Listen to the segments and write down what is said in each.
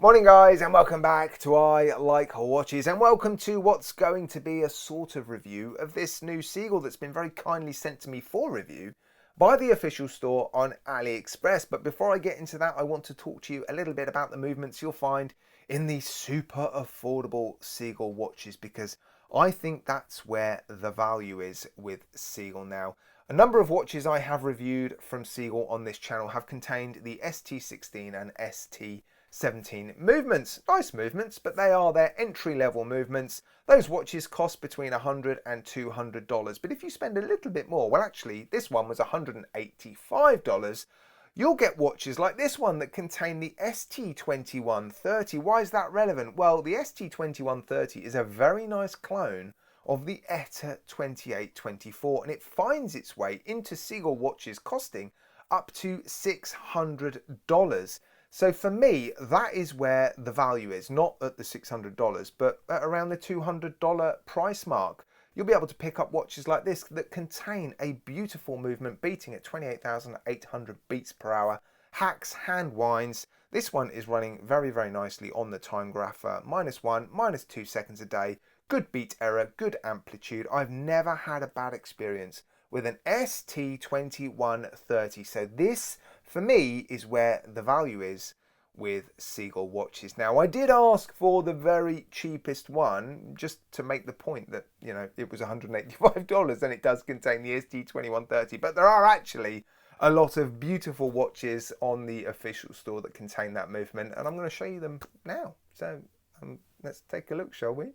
Morning guys, and welcome back to I Like Watches, and welcome to what's going to be a sort of review of this new Siegel that's been very kindly sent to me for review by the official store on AliExpress. But before I get into that, I want to talk to you a little bit about the movements you'll find in these super affordable Siegel watches, because I think that's where the value is with Siegel now. A number of watches I have reviewed from Siegel on this channel have contained the ST16 and ST17 movements. Nice movements, but they are their entry-level movements. Those watches cost between $100 and $200. But if you spend a little bit more, well actually this one was $185, you'll get watches like this one that contain the ST2130. Why is that relevant? Well, the ST2130 is a very nice clone of the ETA 2824, and it finds its way into Siegel watches costing up to $600. So for me, that is where the value is, not at the $600, but at around the $200 price mark. You'll be able to pick up watches like this that contain a beautiful movement beating at 28,800 beats per hour, hacks, hand winds. This one is running very, very nicely on the timegrapher, -1, -2 seconds a day, good beat error, good amplitude. I've never had a bad experience with an ST2130. So this, for me, is where the value is with Siegel watches. Now, I did ask for the very cheapest one, just to make the point that, you know, it was $185 and it does contain the ST2130, but there are actually a lot of beautiful watches on the official store that contain that movement, and I'm going to show you them now. So let's take a look, shall we?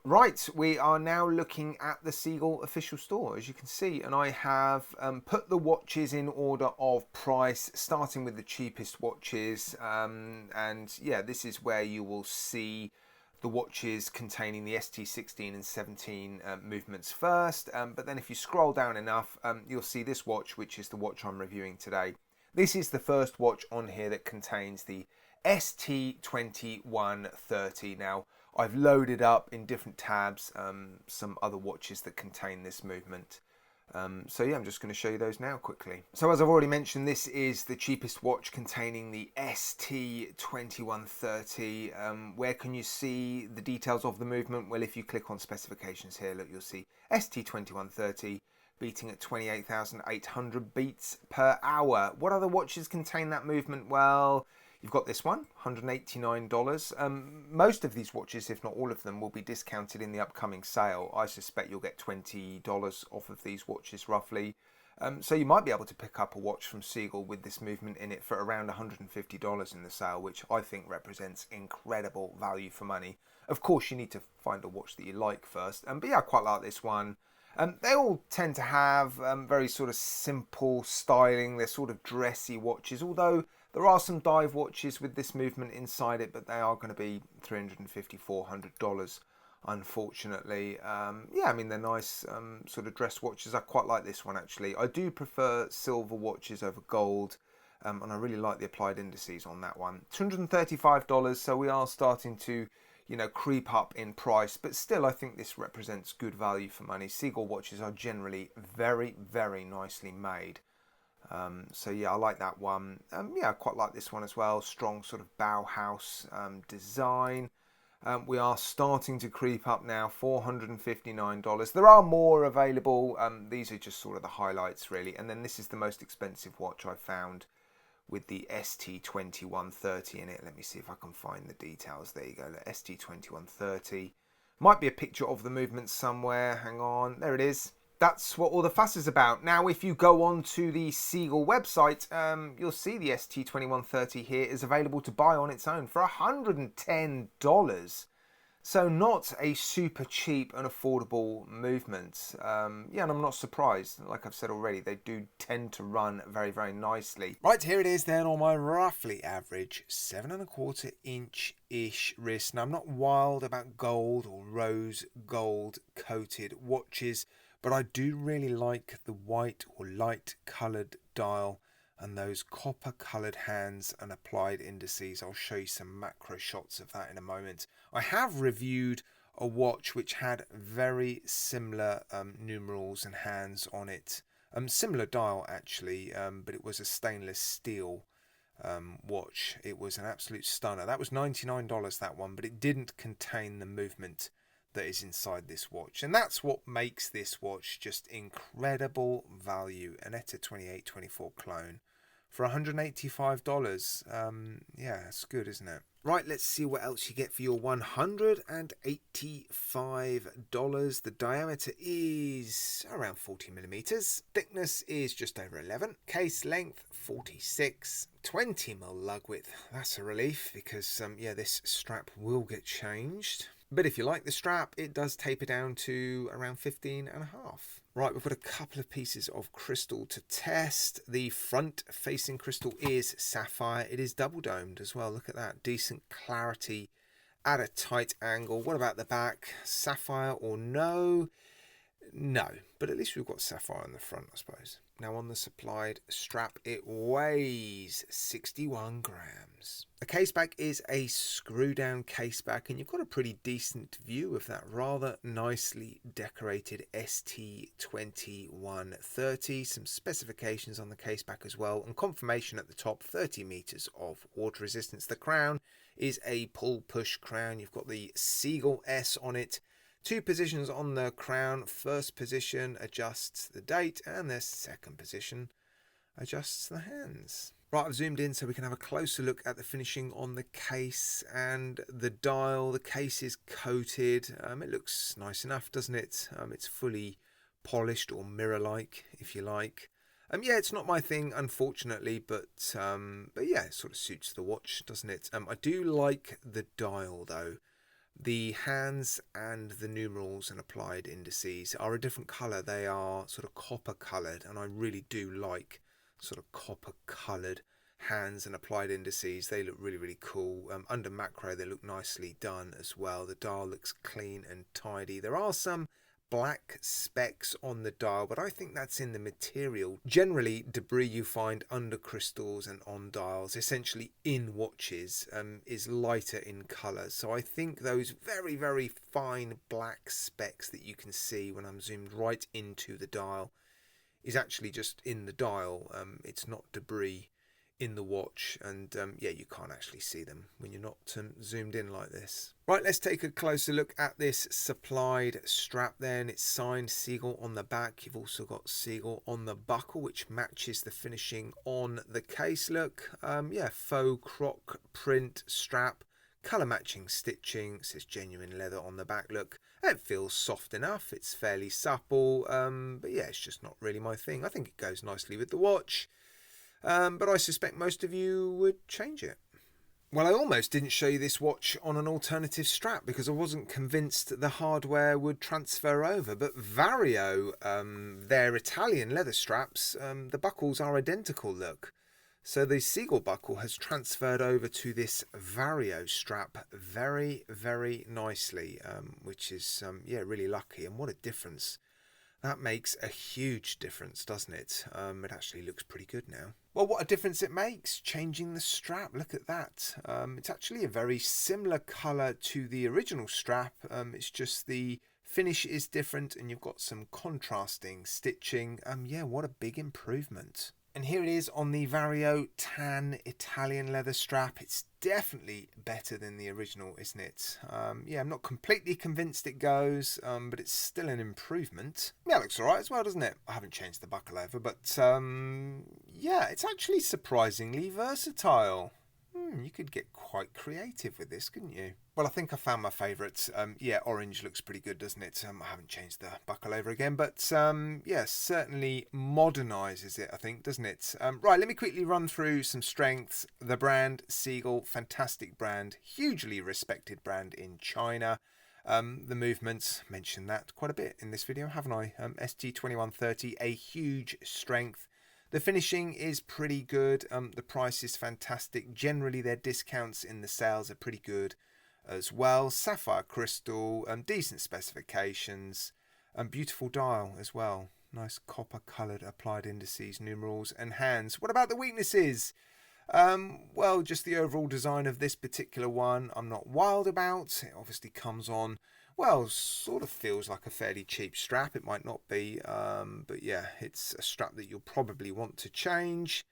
Right, we are now looking at the Siegel official store, as you can see, and I have put the watches in order of price, starting with the cheapest watches, and yeah, this is where you will see the watches containing the ST16 and 17 movements first, but then if you scroll down enough, you'll see this watch, which is the watch I'm reviewing today. This is the first watch on here that contains the ST2130. Now, I've loaded up in different tabs some other watches that contain this movement. So yeah, I'm just going to show you those now quickly. So as I've already mentioned, this is the cheapest watch containing the ST2130. Where can you see the details of the movement? Well, if you click on specifications here, look, you'll see ST2130 beating at 28,800 beats per hour. What other watches contain that movement? Well, you've got this one, $189. Most of these watches, if not all of them, will be discounted in the upcoming sale. I suspect you'll get $20 off of these watches roughly. So you might be able to pick up a watch from Siegel with this movement in it for around $150 in the sale, which I think represents incredible value for money. Of course, you need to find a watch that you like first. But yeah, I quite like this one. They all tend to have very sort of simple styling. They're sort of dressy watches, although there are some dive watches with this movement inside it, but they are going to be $350, $400, unfortunately. Yeah, I mean, they're nice sort of dress watches. I quite like this one, actually. I do prefer silver watches over gold, and I really like the applied indices on that one. $235, so we are starting to, you know, creep up in price, but still I think this represents good value for money. Siegel watches are generally very, very nicely made. So yeah, I like that one. Yeah, I quite like this one as well. Strong sort of Bauhaus design. We are starting to creep up now, $459. There are more available. These are just sort of the highlights really. And then this is the most expensive watch I found, with the ST2130 in it. Let me see if I can find the details. There you go, the ST2130. Might be a picture of the movement somewhere. Hang on, there it is. That's what all the fuss is about. Now, if you go on to the Siegel website, you'll see the ST2130 here is available to buy on its own for $110. So not a super cheap and affordable movement. Yeah, and I'm not surprised. Like I've said already, they do tend to run very, very nicely. Right, here it is then on my roughly average 7¼ inch-ish wrist. Now, I'm not wild about gold or rose gold coated watches, but I do really like the white or light coloured dial and those copper coloured hands and applied indices. I'll show you some macro shots of that in a moment. I have reviewed a watch which had very similar numerals and hands on it. Similar dial actually, but it was a stainless steel watch. It was an absolute stunner. That was $99, that one, but it didn't contain the movement that is inside this watch, and that's what makes this watch just incredible value. An ETA 2824 clone for $185. Yeah, it's good, isn't it? Right, let's see what else you get for your $185. The diameter is around 40 millimeters. Thickness is just over 11. Case length 46. 20mm lug width. That's a relief because yeah, this strap will get changed. But if you like the strap, it does taper down to around 15.5. Right, we've got a couple of pieces of crystal to test. The front facing crystal is sapphire. It is double domed as well. Look at that. Decent clarity at a tight angle. What about the back? Sapphire or no? No, but at least we've got sapphire on the front, I suppose. Now on the supplied strap, it weighs 61 grams. The caseback is a screw down caseback, and you've got a pretty decent view of that rather nicely decorated ST2130. Some specifications on the caseback as well, and confirmation at the top, 30 meters of water resistance. The crown is a pull push crown. You've got the Siegel S on it. 2 positions on the crown. First position adjusts the date, and the second position adjusts the hands. Right, I've zoomed in so we can have a closer look at the finishing on the case and the dial. The case is coated. It looks nice enough, doesn't it? It's fully polished, or mirror-like, if you like. Yeah, it's not my thing, unfortunately, but yeah, it sort of suits the watch, doesn't it? I do like the dial, though. The hands and the numerals and applied indices are a different colour. They are sort of copper coloured, and I really do like sort of copper coloured hands and applied indices. They look really, really cool. Under macro, they look nicely done as well. The dial looks clean and tidy. There are some black specks on the dial, but I think that's in the material. Generally, debris you find under crystals and on dials, essentially in watches, is lighter in colour. So I think those very, very fine black specks that you can see when I'm zoomed right into the dial is actually just in the dial. It's not debris in the watch, and yeah, you can't actually see them when you're not zoomed in like this. Right, let's take a closer look at this supplied strap then. It's signed Siegel on the back. You've also got Siegel on the buckle, which matches the finishing on the case. Look, yeah, faux croc print strap, colour matching stitching. It says genuine leather on the back. Look, it feels soft enough. It's fairly supple, but yeah, it's just not really my thing. I think it goes nicely with the watch. But I suspect most of you would change it. Well, I almost didn't show you this watch on an alternative strap because I wasn't convinced the hardware would transfer over. But Vario, their Italian leather straps, the buckles are identical, look. So the Siegel buckle has transferred over to this Vario strap very, very nicely, which is, yeah, really lucky. And what a difference. That makes a huge difference, doesn't it? It actually looks pretty good now. Well, what a difference it makes, changing the strap. Look at that. It's actually a very similar colour to the original strap. It's just the finish is different, and you've got some contrasting stitching. Yeah, what a big improvement. And here it is on the Vario tan Italian leather strap. It's definitely better than the original, isn't it? Yeah, I'm not completely convinced it goes, but it's still an improvement. Yeah, it looks alright as well, doesn't it? I haven't changed the buckle over, but yeah, it's actually surprisingly versatile. You could get quite creative with this, couldn't you? Well, I think I found my favourites. Yeah, orange looks pretty good, doesn't it? I haven't changed the buckle over again, but yeah, certainly modernises it, I think, doesn't it? Right, let me quickly run through some strengths. The brand, Siegel, fantastic brand, hugely respected brand in China. The movements, mentioned that quite a bit in this video, haven't I? ST2130, a huge strength. The finishing is pretty good. The price is fantastic. Generally, their discounts in the sales are pretty good as well. Sapphire crystal, decent specifications, beautiful dial as well. Nice copper coloured applied indices, numerals and hands. What about the weaknesses? Well, just the overall design of this particular one I'm not wild about. It obviously comes on, well, sort of feels like a fairly cheap strap. It might not be, but yeah, it's a strap that you'll probably want to change.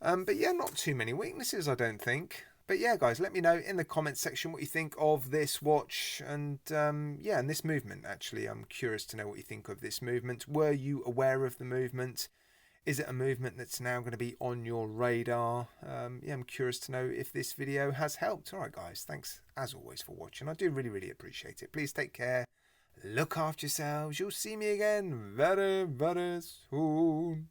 But yeah, not too many weaknesses, I don't think. But yeah, guys, let me know in the comments section what you think of this watch and yeah, and this movement. Actually, I'm curious to know what you think of this movement. Were you aware of the movement? Is it a movement that's now going to be on your radar? Yeah, I'm curious to know if this video has helped. All right, guys, thanks as always for watching. I do really, really appreciate it. Please take care. Look after yourselves. You'll see me again very, very soon.